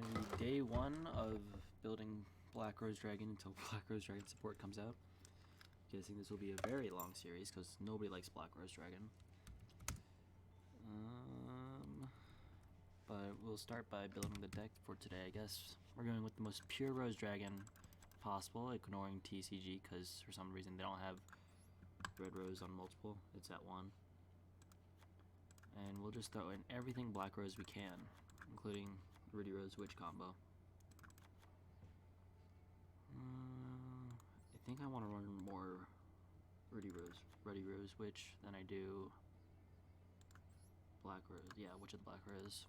going to be day 1 of building Black Rose Dragon until Black Rose Dragon support comes out. Guessing this will be a very long series because nobody likes Black Rose Dragon. But we'll start by building the deck for today, I guess. We're going with the most pure Rose Dragon possible, ignoring TCG because for some reason they don't have Red Rose on multiple. It's at 1. And we'll just throw in everything Black Rose we can, including Rudy Rose Witch combo. I think I want to run more Rudy Rose Witch than I do Black Rose. Yeah, Witch of the Black Rose.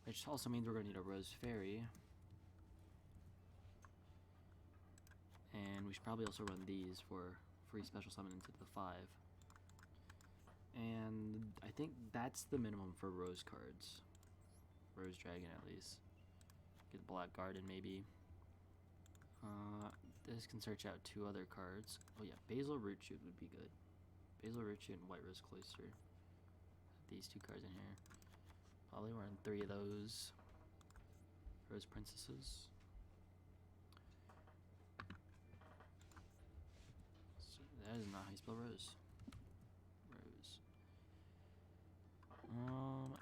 Which also means we're going to need a Rose Fairy. And we should probably also run these for free special summon into the 5. And I think that's the minimum for Rose cards. Rose Dragon at least. Get the Black Garden maybe. This can search out 2 other cards. Oh yeah, Basil Root Shoot would be good. Basil Root Shoot and White Rose Cloister. These 2 cards in here. Probably run 3 of those. Rose Princesses. So that is not how you spell Rose. Rose.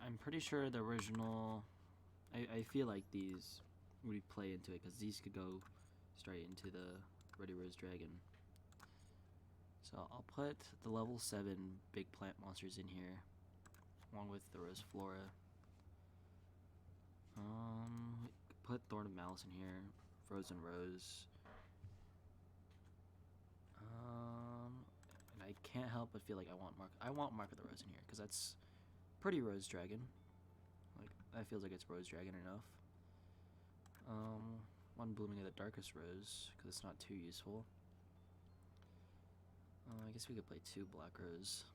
I'm pretty sure the original. I feel like these would play into it because these could go straight into the Ready Rose Dragon. So I'll put the level 7 big plant monsters in here, along with the Rose Flora. Put Thorn of Malice in here, Frozen Rose. And I can't help but feel like I want Mark of the Rose in here because that's pretty Rose Dragon. Like that feels like it's Rose Dragon enough. One Blooming of the Darkest Rose because it's not too useful. I guess we could play 2 Black Rose.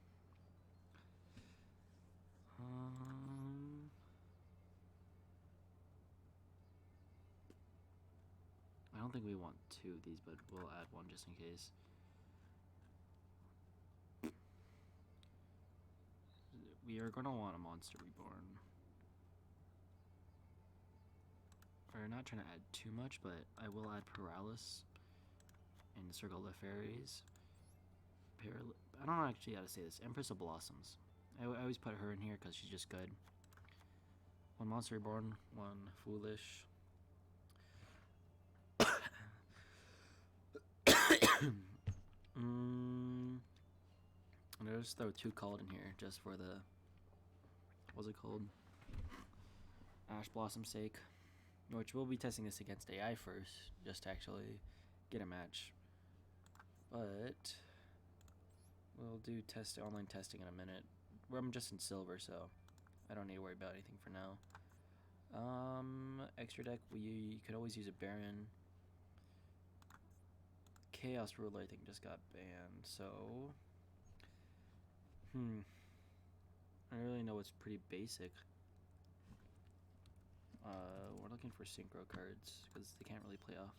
I don't think we want 2 of these, but we'll add 1 just in case. We are gonna want a Monster Reborn. We're not trying to add too much, but I will add Paralysis and Circle of the Fairies. I don't know actually how to say this. Empress of Blossoms. I always put her in here because she's just good. 1 Monster Reborn, 1 Foolish. And I'll just throw 2 Called in here just for the, what's it called? Ash Blossom's sake. Which we'll be testing this against AI first, just to actually get a match. But we'll do online testing in a minute. I'm just in silver, so I don't need to worry about anything for now. Extra deck, we could always use a Baron. Chaos Ruler, I think, just got banned, so I don't really know what's pretty basic. We're looking for synchro cards because they can't really play off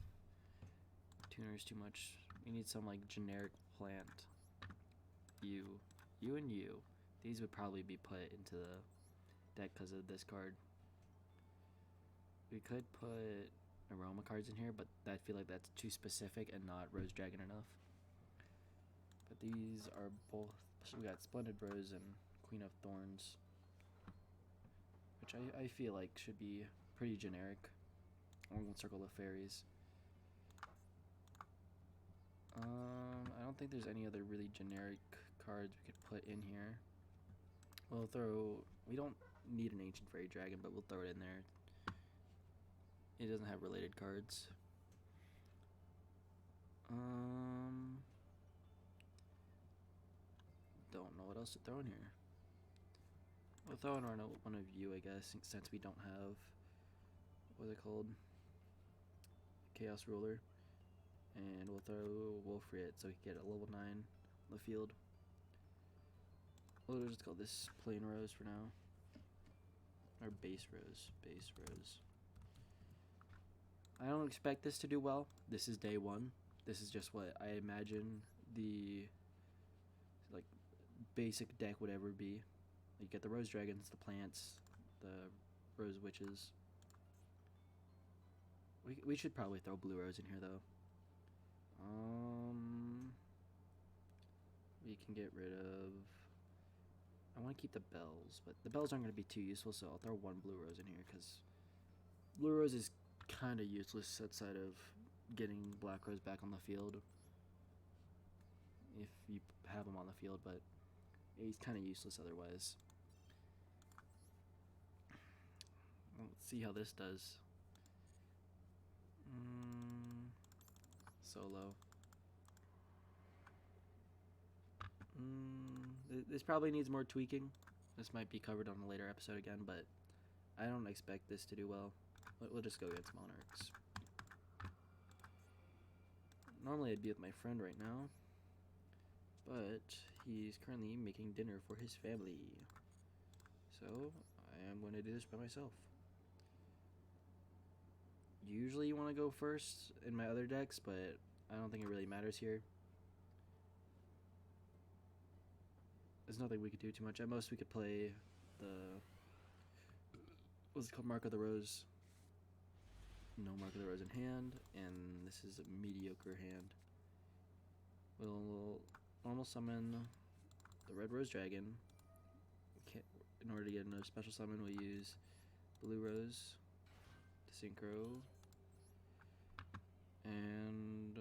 tuners too much. We need some like generic plant. You and you. These would probably be put into the deck because of this card. We could put Aroma cards in here, but I feel like that's too specific and not Rose Dragon enough. But these are both. We got Splendid Rose and Queen of Thorns, which I feel like should be pretty generic, along with Circle of Fairies. I don't think there's any other really generic cards we could put in here. We don't need an Ancient Fairy Dragon, but we'll throw it in there. It doesn't have related cards. Don't know what else to throw in here. We'll throw in one of you, I guess, since we don't have, what's it called? Chaos Ruler. And we'll throw Wolfriet so we can get a level 9 on the field. We'll just call this plain Rose for now. Or base Rose. Base Rose. I don't expect this to do well. This is day 1. This is just what I imagine the like basic deck would ever be. You get the Rose Dragons, the plants, the Rose Witches. We should probably throw blue rose in here though. We can get rid of. I want to keep the bells, but the bells aren't going to be too useful, so I'll throw one blue rose in here because blue rose is kind of useless outside of getting black rose back on the field. If you have him on the field, but he's kind of useless otherwise. Let's see how this does. Solo. This probably needs more tweaking. This might be covered on a later episode again, but I don't expect this to do well. We'll just go against Monarchs. Normally I'd be with my friend right now, but he's currently making dinner for his family. So I am going to do this by myself. Usually you want to go first in my other decks, but I don't think it really matters here. There's nothing we could do too much. At most we could play the, what's it called, Mark of the Rose. No Mark of the Rose in hand, and this is a mediocre hand. We'll normal summon the Red Rose Dragon. In order to get another special summon, we'll use Blue Rose to synchro. And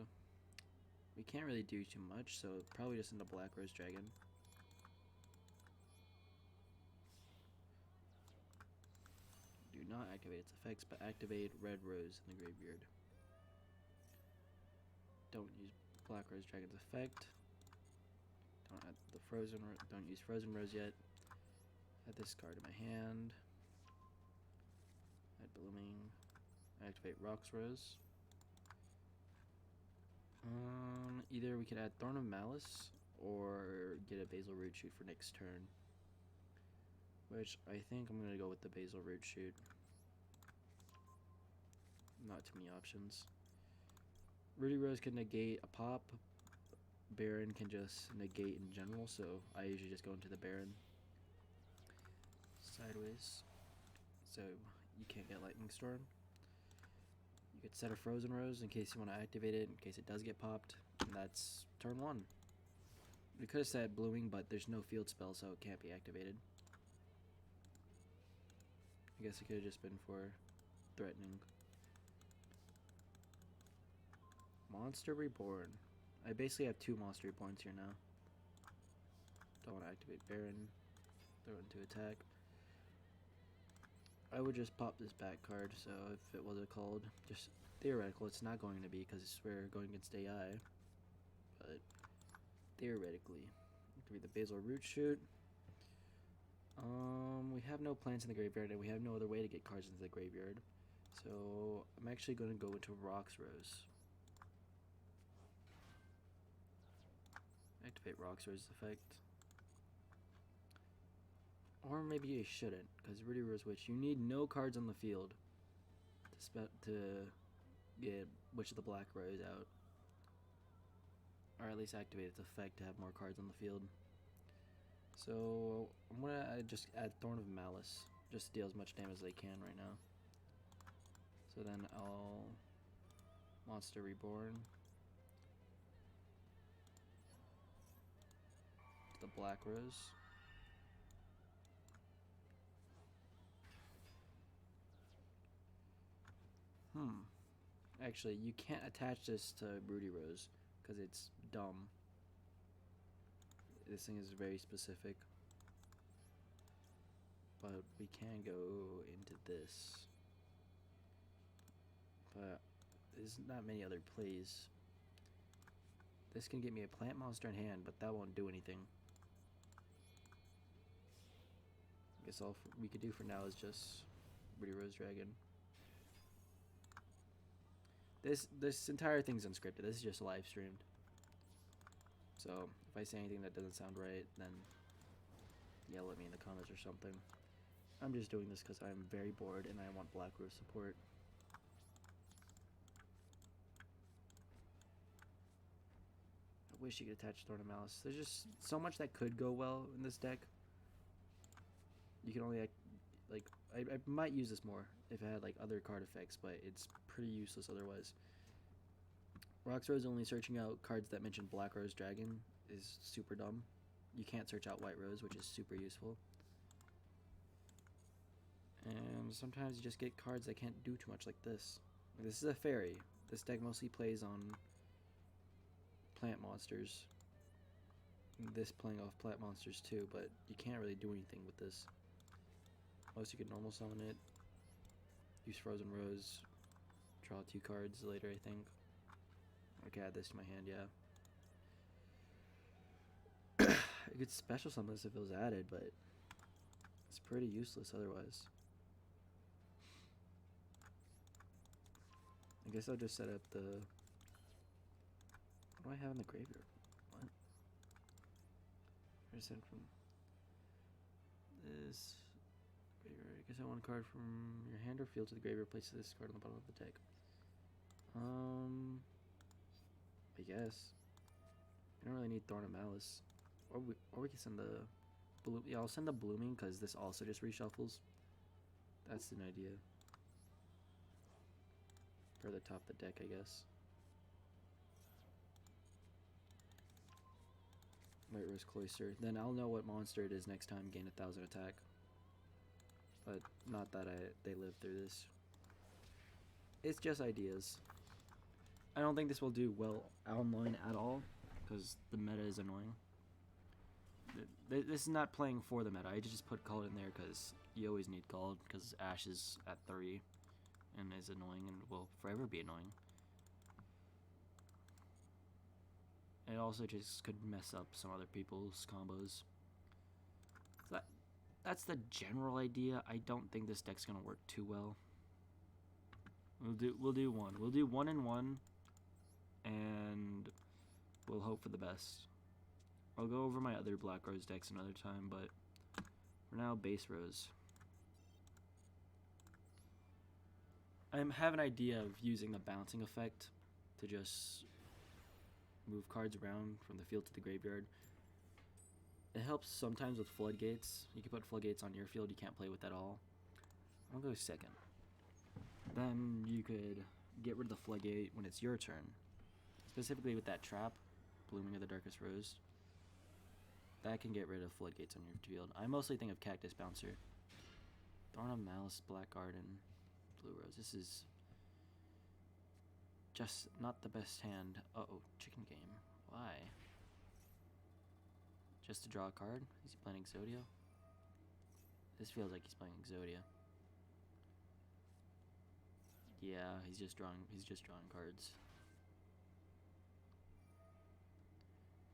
we can't really do too much, so probably just into Black Rose Dragon. Do not activate its effects, but activate Red Rose in the graveyard. Don't use Black Rose Dragon's effect. Don't add the Frozen. Don't use Frozen Rose yet. Add this card to my hand. Add Blooming. Activate Rocks Rose. Either we could add Thorn of Malice or get a Basil Root Shoot for next turn. Which I think I'm going to go with the Basil Root Shoot. Not too many options. Rudy Rose can negate a pop. Baron can just negate in general, so I usually just go into the Baron. Sideways. So you can't get Lightning Storm. You could set a Frozen Rose in case you want to activate it, in case it does get popped. And that's turn 1. We could have said Blooming, but there's no field spell, so it can't be activated. I guess it could have just been for threatening. Monster Reborn. I basically have 2 Monster Reborns here now. Don't want to activate Baron. Throw it into attack. I would just pop this back card, so if it was a called, just theoretical, it's not going to be because we're going against AI. But theoretically, activate the Basil Root Shoot. We have no plants in the graveyard, and we have no other way to get cards into the graveyard. So I'm actually going to go into Rocks Rose. Activate Rocks Rose's effect. Or maybe you shouldn't, because Rudy Rose Witch, you need no cards on the field to get Witch of the Black Rose out. Or at least activate its effect to have more cards on the field. So I'm going to just add Thorn of Malice. Just deal as much damage as I can right now. So then I'll Monster Reborn. The Black Rose. Actually, you can't attach this to Rudy Rose because it's dumb. This thing is very specific. But we can go into this. But there's not many other plays. This can get me a plant monster in hand, but that won't do anything. I guess all we could do for now is just Rudy Rose Dragon. This entire thing's unscripted. This is just live streamed. So if I say anything that doesn't sound right, then yell at me in the comments or something. I'm just doing this because I'm very bored and I want Black Rose support. I wish you could attach Thorn of Malice. There's just so much that could go well in this deck. You can only Like, I might use this more if it had like other card effects, but it's pretty useless otherwise. Rox Rose only searching out cards that mention Black Rose Dragon is super dumb. You can't search out White Rose, which is super useful. And sometimes you just get cards that can't do too much, like this. This is a fairy. This deck mostly plays on plant monsters. This playing off plant monsters too, but you can't really do anything with this. Unless you could normal summon it, use Frozen Rose, draw 2 cards later, I think. I could add this to my hand, yeah. You could special summon this if it was added, but it's pretty useless otherwise. I guess I'll just set up the... What do I have in the graveyard? What? I sent from this graveyard. I guess I want a card from your hand or field to the graveyard. Place this card on the bottom of the deck. I guess. I don't really need Thorn of Malice. Or we can send the... Yeah, I'll send the Blooming because this also just reshuffles. That's an idea. For the top of the deck, I guess. White Rose Cloister. Then I'll know what monster it is next time, gain 1,000 attack. But not that they live through this. It's just ideas. I don't think this will do well online at all, because the meta is annoying. This is not playing for the meta. I just put Called in there because you always need Called, because Ash is at 3 and is annoying and will forever be annoying. It also just could mess up some other people's combos. So that's the general idea. I don't think this deck's gonna work too well. We'll do one. We'll do 1 and 1, and we'll hope for the best. I'll go over my other Black Rose decks another time, but for now, base Rose. I have an idea of using the bouncing effect to just move cards around from the field to the graveyard. It helps sometimes with Floodgates. You can put Floodgates on your field, you can't play with that all. I'll go second. Then you could get rid of the Floodgate when it's your turn. Specifically with that trap, Blooming of the Darkest Rose. That can get rid of Floodgates on your field. I mostly think of Cactus Bouncer. Thorn of Malice, Black Garden, Blue Rose. This is just not the best hand. Uh-oh, Chicken Game. Why? Just to draw a card? Is he playing Exodia? This feels like he's playing Exodia. Yeah, he's just drawing cards.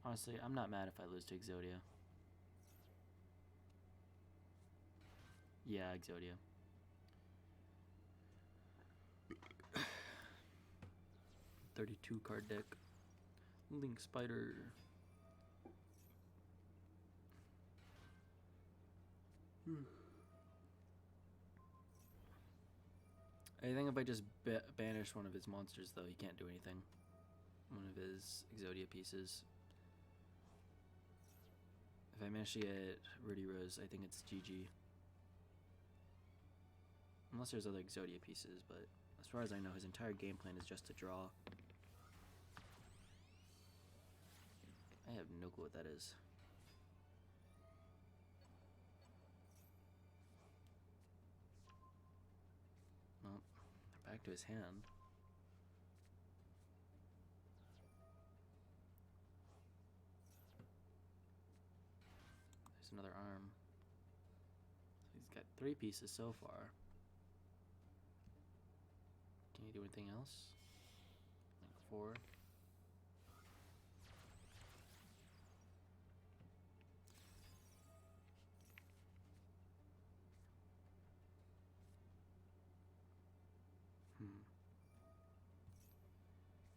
Honestly, I'm not mad if I lose to Exodia. Yeah, Exodia. $32 card deck. Link Spider. I think if I just banish one of his monsters, though, he can't do anything. One of his Exodia pieces. If I manage to get Rudy Rose, I think it's GG. Unless there's other Exodia pieces, but as far as I know, his entire game plan is just to draw. I have no clue what that is. Well, back to his hand. There's another arm. So he's got 3 pieces so far. Can you do anything else? Like 4.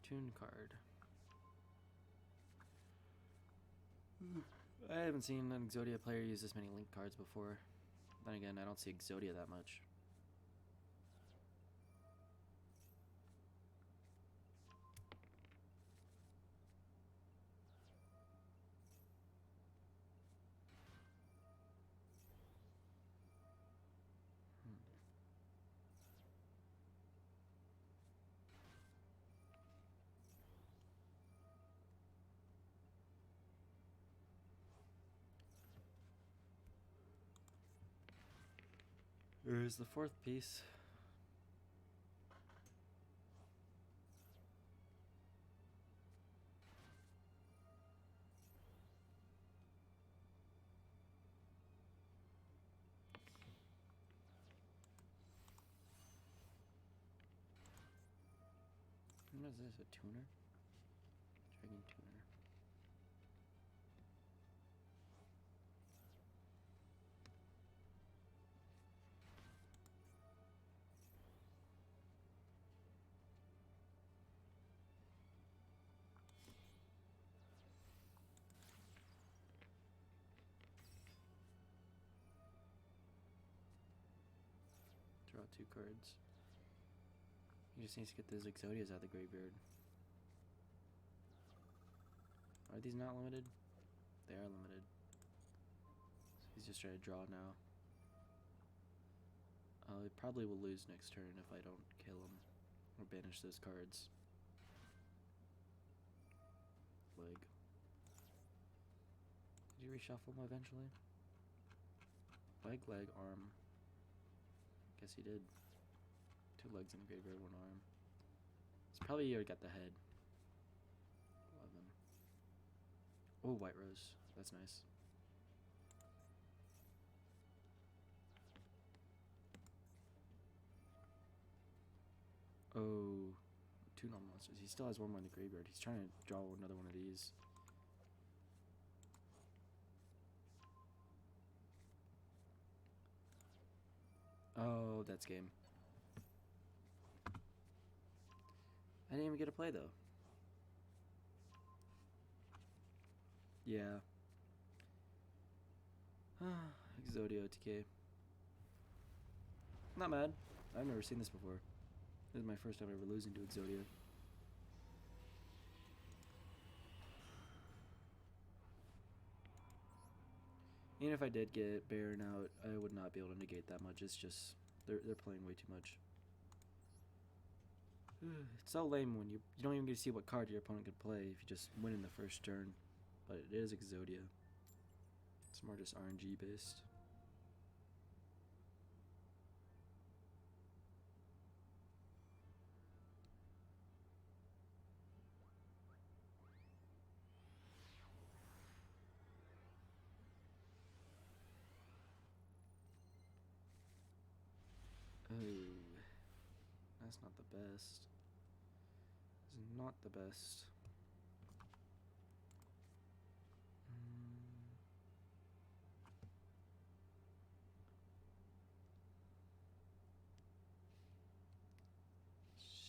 Tune card. I haven't seen an Exodia player use this many link cards before. Then again, I don't see Exodia that much. There's the fourth piece. What is this? A tuner? Dragon tuner. Draw 2 cards. He just needs to get those Exodias out of the graveyard. Are these not limited? They are limited. So he's just trying to draw now. He probably will lose next turn if I don't kill him or banish those cards. Leg. Did you reshuffle him eventually? Leg, arm. Guess he did. 2 legs in the graveyard, 1 arm. He's probably already got the head. 11. Oh, white rose. That's nice. Oh, 2 normal monsters. He still has 1 more in the graveyard. He's trying to draw another one of these. Oh, that's game. I didn't even get to play though. Yeah. Exodia OTK. Not mad. I've never seen this before. This is my first time ever losing to Exodia. Even if I did get Baron out, I would not be able to negate that much. It's just they're playing way too much. It's so lame when you don't even get to see what card your opponent could play if you just win in the first turn. But it is Exodia. It's more just RNG based. Oh, that's not the best. It's not the best.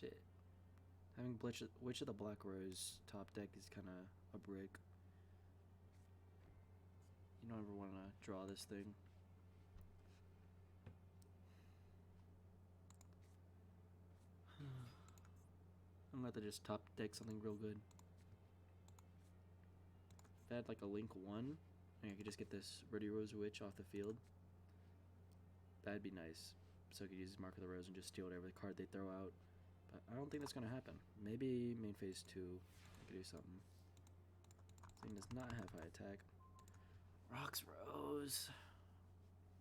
Shit. Having Witch of the Black Rose top deck is kind of a brick. You don't ever want to draw this thing. I'm gonna have to just top deck something real good. If I had like a Link 1, and I could just get this Ready Rose Witch off the field, that'd be nice. So I could use Mark of the Rose and just steal whatever card they throw out. But I don't think that's gonna happen. Maybe main phase 2, I could do something. This thing does not have high attack. Rocks Rose.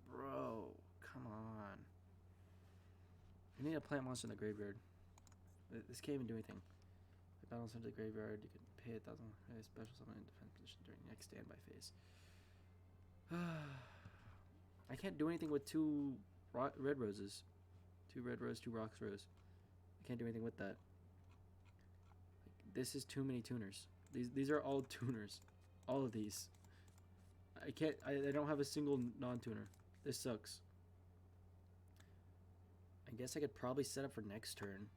Bro, come on. I need a plant monster in the graveyard. This can't even do anything. If battles into the graveyard, you can pay 1,000 special summon in defense position during the next standby phase. I can't do anything with 2 red roses. 2 red rose, 2 rocks rose. I can't do anything with that. This is too many tuners. These are all tuners. All of these. I can't. I don't have a single non-tuner. This sucks. I guess I could probably set up for next turn.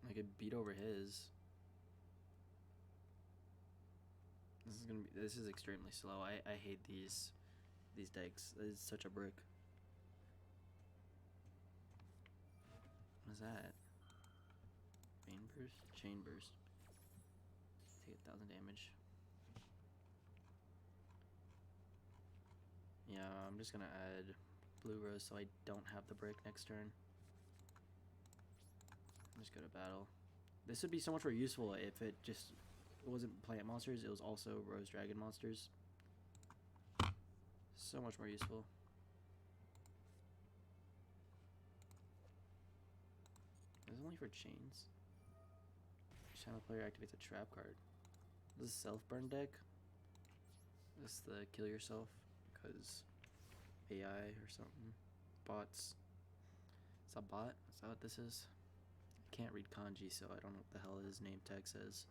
I could beat over his. This is extremely slow. I hate these decks. It's such a brick. What is that? Chain burst? Chain burst. Take 1,000 damage. Yeah, I'm just gonna add blue rose so I don't have the break next turn. Just go to battle. This would be so much more useful if it wasn't plant monsters, it was also rose dragon monsters. So much more useful. This is only for chains. Each time a player activates a trap card. This is self-burn deck. This is the kill yourself because AI or something. Bots. Is that a bot? Is that what this is? I can't read kanji, so I don't know what the hell his name tag says.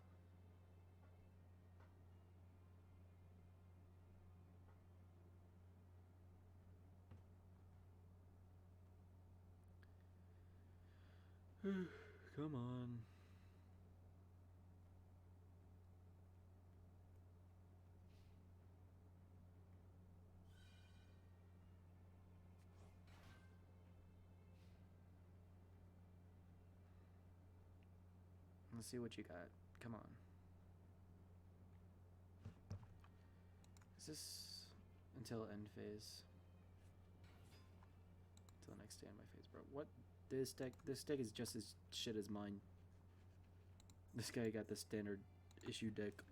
Come on. Let's see what you got. Come on. Is this until end phase? Until the next standby phase, bro. What? This deck is just as shit as mine. This guy got the standard issue deck.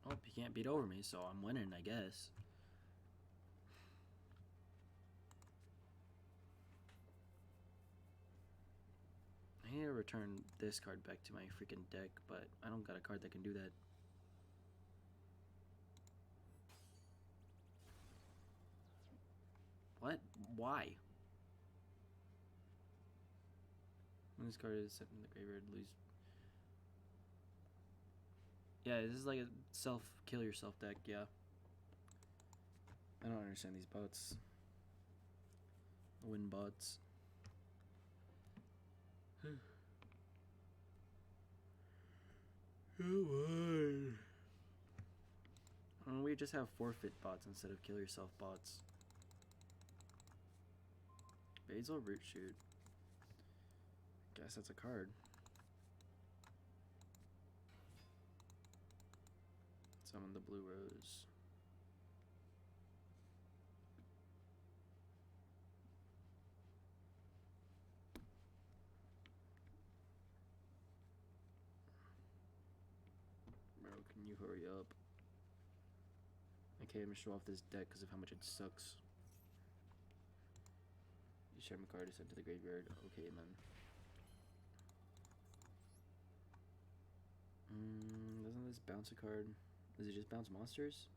Oh, he can't beat over me, so I'm winning, I guess. I need to return this card back to my freaking deck, but I don't got a card that can do that. What? Why? When this card is set in the graveyard, lose. Yeah, this is like a kill yourself deck, yeah. I don't understand these bots. Win bots. Come on. We just have forfeit bots instead of kill yourself bots. Basil Root Shoot. Guess that's a card. Summon the Blue Rose. Bro, can you hurry up? I can't even show off this deck because of how much it sucks. You share my card is sent to the graveyard. Okay, man. Doesn't this bounce a card? Does it just bounce monsters?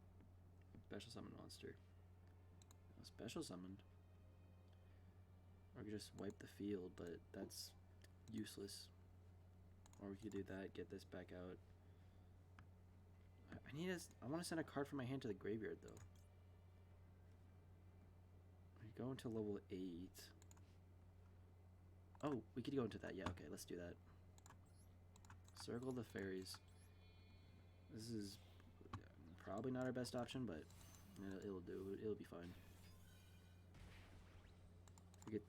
Special summon monster. Oh, special summoned. Or we could just wipe the field, but that's useless. Or we could do that, get this back out. I want to send a card from my hand to the graveyard, though. We go into level 8. Oh, we could go into that. Yeah, okay, let's do that. Circle the Fairies. This is probably not our best option, but it'll do. It'll be fine. We get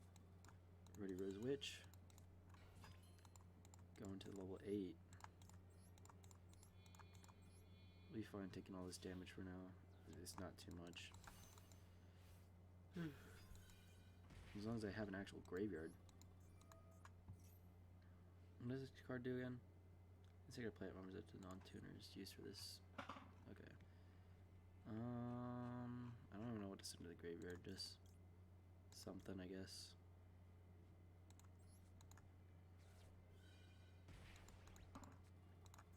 Ready Rose Witch. Go into level 8. We'll be fine taking all this damage for now. It's not too much. As long as I have an actual graveyard. What does this card do again? Sacred Plant warms up to non-tuners used for this. Okay. I don't even know what to send to the graveyard. Just something, I guess.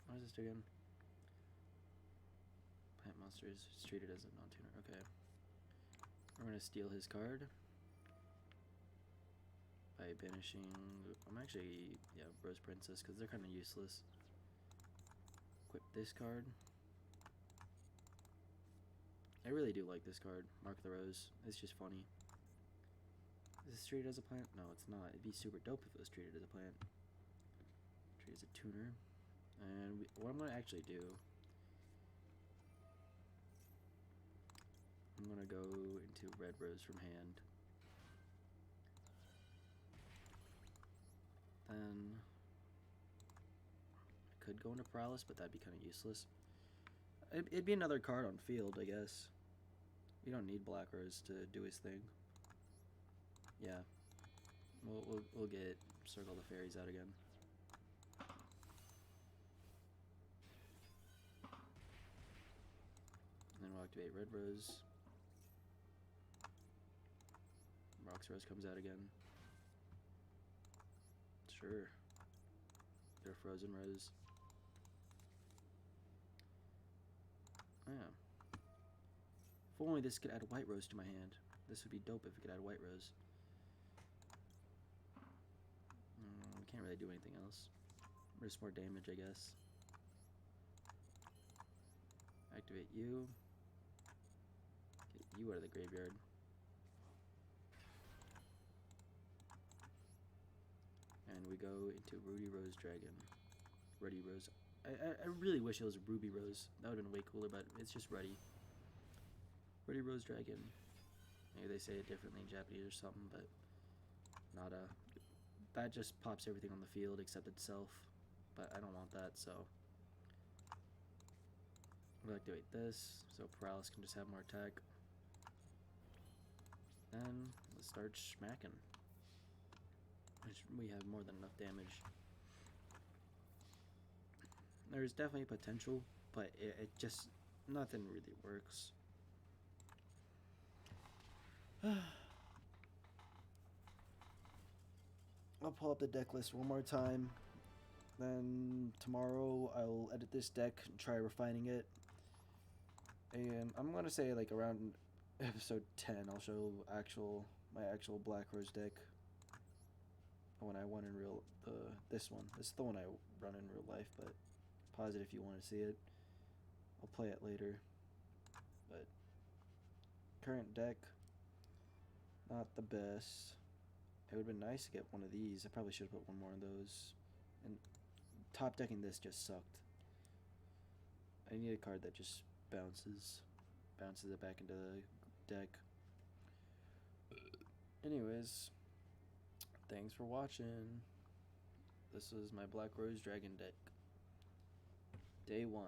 What does this do again? Plant monsters is treated as a non-tuner. Okay. We're gonna steal his card by banishing. I'm actually, yeah, Rose Princess because they're kind of useless. Equip this card. I really do like this card, Mark the Rose. It's just funny. Is this treated as a plant? No, it's not. It'd be super dope if it was treated as a plant. Treated as a tuner. And what I'm going to actually do, I'm going to go into Red Rose from hand. Then I could go into Paralysis, but that'd be kind of useless. It'd be another card on field, I guess. We don't need Black Rose to do his thing. Yeah. We'll get Circle the Fairies out again. Activate Red Rose. Rox Rose comes out again. Sure. Get a Frozen Rose. Oh, yeah. If only this could add White Rose to my hand. This would be dope if it could add White Rose. Can't really do anything else. Risk more damage, I guess. Activate you. Get you out of the graveyard. And we go into Rudy Rose Dragon. Ruddy Rose. I really wish it was Ruby Rose. That would have been way cooler, but it's just Ruddy. Ruddy Rose Dragon. Maybe they say it differently in Japanese or something, but not a... That just pops everything on the field except itself, but I don't want that, so... We'll activate this, so Paralysis can just have more attack. Then, let's start smacking. We have more than enough damage. There's definitely potential, but it just... Nothing really works. I'll pull up the deck list one more time. Then tomorrow I'll edit this deck and try refining it. And I'm gonna say like around episode 10 I'll show my actual Black Rose deck. When I won in real this one. This is the one I run in real life, but pause it if you want to see it. I'll play it later. But current deck, not the best. It would have been nice to get one of these. I probably should have put one more of those. And top decking this just sucked. I need a card that just bounces it back into the deck. Anyways, thanks for watching. This was my Black Rose Dragon deck. Day 1.